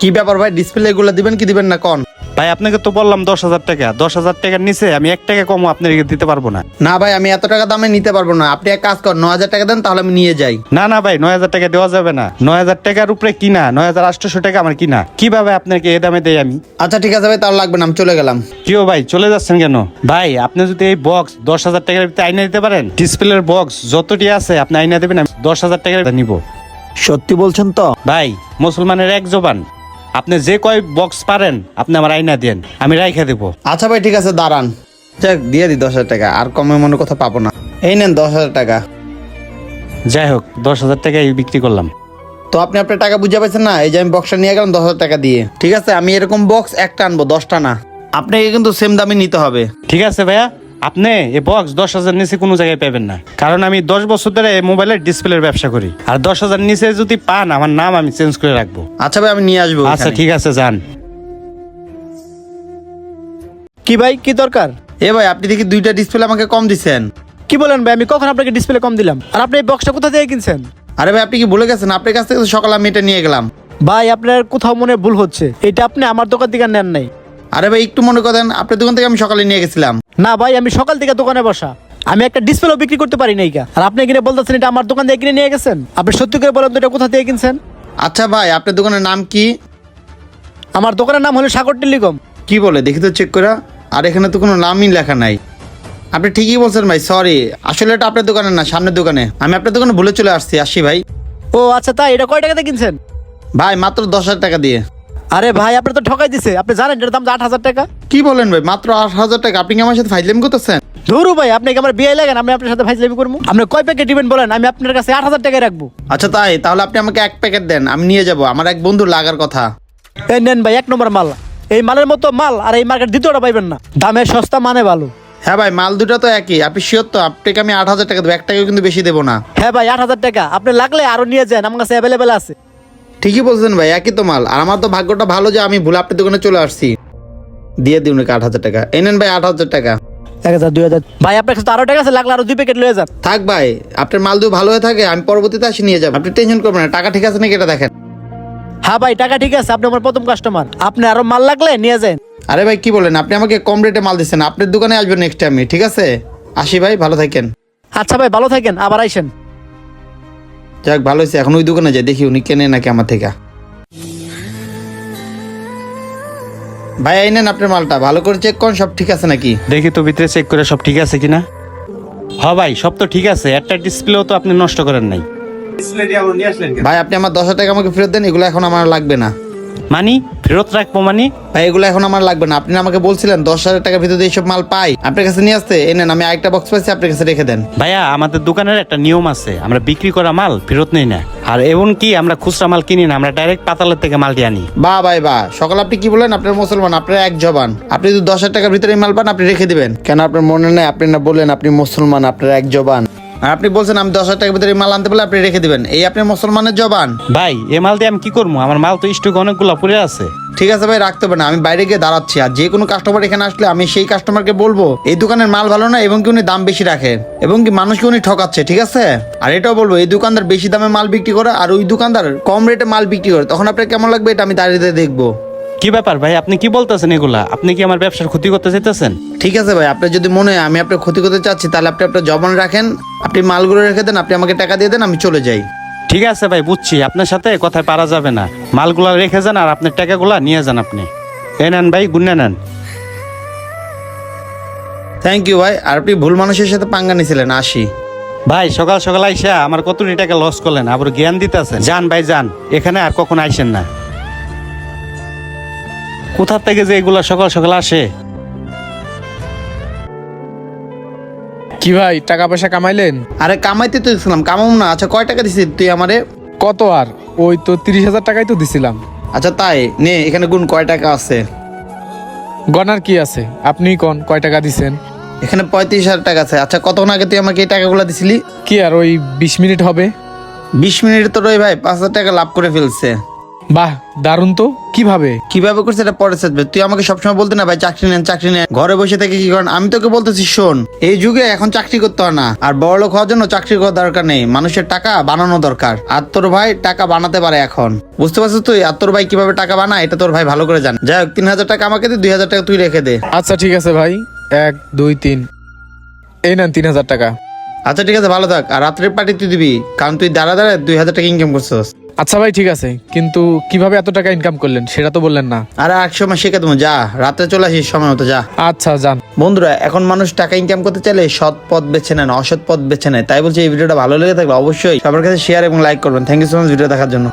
কি ব্যাপার ভাই, ডিসপ্লে এগুলো দিবেন কি দিবেন না কোন? ভাই আপনাকে তো বললাম 10,000 টাকা, 10,000 টাকার নিচে আমি 1 টাকা কমও আপনাকে দিতে পারবো না। না ভাই, আমি এত টাকা দামে নিতে পারবো না। আপনি এক কাজ করেন, 9,000 টাকা দেন, তাহলে আমি নিয়ে যাই। না না ভাই, 9,000 টাকা দেওয়া যাবে না। 9,000 টাকার উপরে কিনা, 9,800 টাকা আমার কিনা, কিভাবে আপনাকে এ দামে দেই আমি? আচ্ছা ঠিক আছে ভাই, তাহলে লাগবে না, আমি চলে গেলাম। কেউ ভাই চলে যাচ্ছেন কেন? ভাই আপনি যদি এই বক্স 10,000 টাকার ভিতরে আইনা দিতে পারেন, ডিসপ্লের বক্স যতটি আছে আপনি আইনা দেবেন, আমি 10,000 টাকার নিব। সত্যি বলছেন তো? ভাই মুসলমানের এক জবান, আপনি যে কয় বক্স পারেন আপনি আমার আইনা দেন, আমি রাইখা দেবো। আচ্ছা ভাই ঠিক আছে, দাঁড়ান। যাক, দিয়ে দিই 10,000 টাকা, আর কমে মনে কথা পাবো না। এই নেন 10,000 টাকা। যাই হোক, 10,000 টাকায় বিক্রি করলাম। তো আপনি আপনার টাকা বুঝে পাইছেন না? এই যে আমি বক্সটা নিয়ে গেলাম 10,000 টাকা দিয়ে। ঠিক আছে, আমি এরকম বক্স একটা আনবো, 10টা না। আপনাকে কিন্তু সেম দামে নিতে হবে। ঠিক আছে ভাইয়া, আপনি এই বক্স 10,000 নিচে কোনো জায়গায় পাবেন না, কারণ আমি 10 বছর ধরে এই মোবাইলের ডিসপ্লের ব্যবসা করি। আর 10,000 নিচে যদি পান, আমার নাম আমি চেঞ্জ করে রাখবো। আচ্ছা ভাই, আমি নিয়ে আসবো। আচ্ছা ঠিক আছে, যান। কি ভাই, কি দরকার? এ ভাই, আপনি দেখি 2টা ডিসপ্লে আমাকে কম দিচ্ছেন। কি বলেন ভাই, আমি কখন আপনাকে ডিসপ্লে কম দিলাম? আর আপনি এই বক্সটা কোথা থেকে কিনছেন? আরে ভাই, আপনি কি ভুলে গেছেন? আপনার কাছ থেকে তো সকালে আমি এটা নিয়ে গেলাম। ভাই আপনার কোথাও মনে ভুল হচ্ছে, এটা আপনি আমার দোকান থেকে নেন নাই। আরে ভাই, একটু মনে করেন, আপনার দোকান থেকে আমি সকালে নিয়ে গেছিলাম। না ভাই, আমি সকাল থেকে দোকানে বসা, আমি একটা ডিসপ্লেও বিক্রি করতে পারি নাই কা। আর আপনি কিনে বলতেছেন এটা আমার দোকান থেকে কিনে নিয়ে গেছেন? আপনি সত্যি করে বলেন তো, এটা কোথা থেকে কিনছেন? আচ্ছা ভাই, আপনার দোকানের নাম কি? আমার দোকানের নাম হলো সাগর টেলিকম। কি বলে, দেখি তো চেক করা। আর এখানে তো কোনো নামই লেখা নাই। আপনি ঠিকই বলছেন ভাই, সরি। আসলে এটা আপনার দোকানে না, সামনের দোকানে। আমি আপনার দোকানে ভুলে চলে আসি ভাই। ও আচ্ছা, তাই? এটা কয় টাকাতে কিনছেন? ভাই মাত্র 10,000 টাকা দিয়ে। আরে ভাই, আপনি তো ঠকাই দিছে। আপনি জানেন এটার দাম 8,000 টাকা। কি বলেন ভাই, মাত্র 8,000 টাকা? আপনি কি আমার সাথে ফাইজলামি করতেছেন? ধরু ভাই, আপনি কি আমার বিয়ে লাগেন? আমি আপনার সাথে ফাইজলামি করবো? আপনি কয় প্যাকেট দিবেন বলেন, আমি আপনার কাছে 8,000 টাকায় রাখবো। আচ্ছা তাই, তাহলে আপনি আমাকে 1 প্যাকেট দেন, আমি নিয়ে যাব। আমার এক বন্ধু লাগার কথা। এই নেন ভাই, 1 নম্বর মাল। এই মালের মতো মাল আর এই মার্কেট দ্বিতীয়টা পাইবেন না। দামে সস্তা, মানে ভালো। হ্যাঁ ভাই, মাল দুটো তো একই। আপনি শিওর তো? আপনাকে আমি 8,000 টাকা দেবো, 1 টাকাও কিন্তু বেশি দেবো না। হ্যাঁ ভাই, 8,000 টাকা। আপনি লাগলে আরো নিয়ে যান, আমার কাছে অ্যাভেলেবেল আছে। ঠিকই বলছেন ভাই, একই তো মাল। আর আমার তো ভাগ্যটা ভালো যে আমি ভুল আপনার দোকানে চলে আসছি। দিয়ে দিন 8,000 টাকা। এই নেন ভাই 8,000 টাকা। 1,000, 2,000। ভাই আপনার কাছে তো আরো টাকা আছে, লাগলে আরো 2 প্যাকেট লয়ে যান। থাক ভাই, আপনার মাল দুটো ভালো হয়ে থাকে, আমি পরবর্তীতে আসি নিয়ে যাবো। আপনি টেনশন করবেন না। টাকা ঠিক আছে নাকি এটা দেখেন। হ্যাঁ ভাই, টাকা ঠিক আছে। আপনি আমার প্রথম কাস্টমার, আপনি আরো মাল লাগলে নিয়ে যান। আরে ভাই কি বলেন, আপনি আমাকে কম রেটে মাল দিচ্ছেন। আপনার দোকানে আসবেন নেক্সট টাইম, ঠিক আছে? আসি ভাই, ভালো থাকেন। আচ্ছা ভাই, ভালো থাকেন, আবার আইসেন। যাক, ভালো হয়েছে। এখন ওই দোকানে যাই, দেখি উনি কেনে নাকি আমার থেকে। ভাই এই নেন আপনার মালটা, ভালো করে চেক করুন সব ঠিক আছে নাকি। দেখি তো ভিতরে চেক করে সব ঠিক আছে কিনা। হ্যাঁ ভাই, সব তো ঠিক আছে। একটা ডিসপ্লেও তো আপনি নষ্ট করেন নাই। ভাই আপনি আমার 10,000 টাকা আমাকে ফেরত দেন, এগুলো এখন আমার লাগবে না। মানি ফেরত রাখবো মানি? ভাই এগুলো এখন আমার লাগবে না। আপনি আমাকে বলছিলেন 10,000 টাকার ভিতরে এইসব মাল পাই, আপনার কাছে নিয়ে আসতে। এই নেন, আমি আরেকটা বক্স পাইছি, আপনার কাছে রেখে দেন। ভাইয়া, আমাদের দোকানের একটা নিয়ম আছে, আমরা বিক্রি করা মাল ফেরত নেই না। আর এমন কি আমরা খুচরা মাল কিনি না, আমরা ডাইরেক্ট পাতালের থেকে মালটি আনি। বাহ ভাই বাহ, সকাল আপনি কি বলেন? আপনার মুসলমান, আপনার এক জবান। আপনি যদি 10,000 টাকার ভিতরে এই মাল পান, আপনি রেখে দিবেন কেন? আপনার মনে নেই? আপনি না বললেন আপনি মুসলমান, আপনার এক জবান। আর আপনি বলছেন আমি 10,000 টাকার ভিতরে এই মাল আনতে বলে আপনি রেখে দিবেন। এই আপনার মুসলমানের জবান। ভাই এ মাল দিয়ে আমি কি করবো? আমার মাল তো স্টক অনেকগুলো পড়ে আছে। ঠিক আছে ভাই, রাখতে হবে না। আমি বাইরে গিয়ে দাঁড়াচ্ছি, আর যে কোনো কাস্টমার এখানে আসলে আমি সেই কাস্টমারকে বলবো এই দোকানের মাল ভালো না, এবং কি উনি দাম বেশি রাখে, এবং কি মানুষকে উনি ঠকাচ্ছে, ঠিক আছে? আর এটাও বলবো এই দোকানদার বেশি দামে মাল বিক্রি করে আর ওই দোকানদার কম রেটে মাল বিক্রি করে। তখন আপনার কেমন লাগবে এটা আমি দাঁড়িয়ে দেখবো। কি ব্যাপার ভাই, আপনি কি বলতেছেন এগুলা? আপনি কি আমার ব্যবসার ক্ষতি করতে চাইতেছেন? ঠিক আছে ভাই, আপনার যদি মনে হয় আমি আপনার ক্ষতি করতে চাচ্ছি, তাহলে আপনি আপনার জবান রাখেন, আপনি মালগুলো রেখে দেন, আপনি আমাকে টাকা দিয়ে দেন, আমি চলে যাই। ঠিক আছে ভাই, বুঝছি। আপনার সাথে কথায় পারা যাবে না। মালগুলা রেখে যান আর আপনার টাকাগুলা নিয়ে যান। আপনি এ নেন ভাই, গুন্না নেন। থ্যাংক ইউ ভাই। আর আপনি ভুল মানুষের সাথে পাঙ্গা নিয়েছিলেন। আসি ভাই, সকাল সকাল আইসা আমার কতটি টাকা লস করলেন, আবার জ্ঞান দিতেছেন। যান ভাই যান, এখানে আর কখন আইসেন না। কোথা থেকে যে এগুলা সকাল সকাল আসে। কি ভাই, টাকা পয়সা কামাইলেন? আরে কামাইতে তো দিছিলাম, কামাম না। আচ্ছা কয় টাকা দিছিস তুই আমারে? কত আর? ওই তো 30,000 টাকাই তো দিছিলাম। আচ্ছা তাই নে, এখানে গুণ কয় টাকা আছে। গনার কি আছে? আপনি কোন কয় টাকা দিছেন? এখানে 35,000 টাকা আছে। আচ্ছা কতক্ষণ আগে তুই আমাকে এই টাকাগুলো দিছিলি? কি আর ওই 20 মিনিট হবে। 20 মিনিট তো রই ভাই 5,000 টাকা লাভ করে ফেলছে। বাহ, দারুণ তো। কিভাবে? কিভাবে করছে এটা পরে চাচবে, তুই আমাকে সবসময় বলতে না ভাই চাকরি নেন চাকরি নেন, ঘরে বসে থেকে কি করেন? আমি তোকে বলতেছি শোন, এই যুগে এখন চাকরি করতে হয় না, আর বড়লোক হওয়ার জন্য চাকরি করার দরকার নেই, মানুষের টাকা বানানো দরকার। আর তোর ভাই টাকা বানাতে পারে এখন, বুঝতে পারছিস তুই? আর তোর ভাই কিভাবে টাকা বানায় এটা তোর ভাই ভালো করে জানে। যাই হোক, 3,000 টাকা আমাকে দে, 2,000 টাকা তুই রেখে দে। আচ্ছা ঠিক আছে ভাই, 1 2 3, এই নেন 3,000 টাকা। আচ্ছা ঠিক আছে, ভালো থাক। আর রাত্রের পার্টি তুই দিবি, কারণ তুই দাঁড়া 2,000 টাকা ইনকাম করছিস। আচ্ছা ভাই ঠিক আছে, কিন্তু কিভাবে এত টাকা ইনকাম করলেন সেটা তো বললেন না। আরে 100 মাস শিখে দেবো, যা রাত্রে চলে আসিস সময় মতো, যা। আচ্ছা যান। বন্ধুরা, এখন মানুষ টাকা ইনকাম করতে চাইলে সৎ পথ বেছে নেন, অসৎ পথ বেছে নেয়। তাই বলছি, এই ভিডিওটা ভালো লেগে থাকলে অবশ্যই সবার কাছে শেয়ার এবং লাইক করবেন। Thank you so much video দেখার জন্য।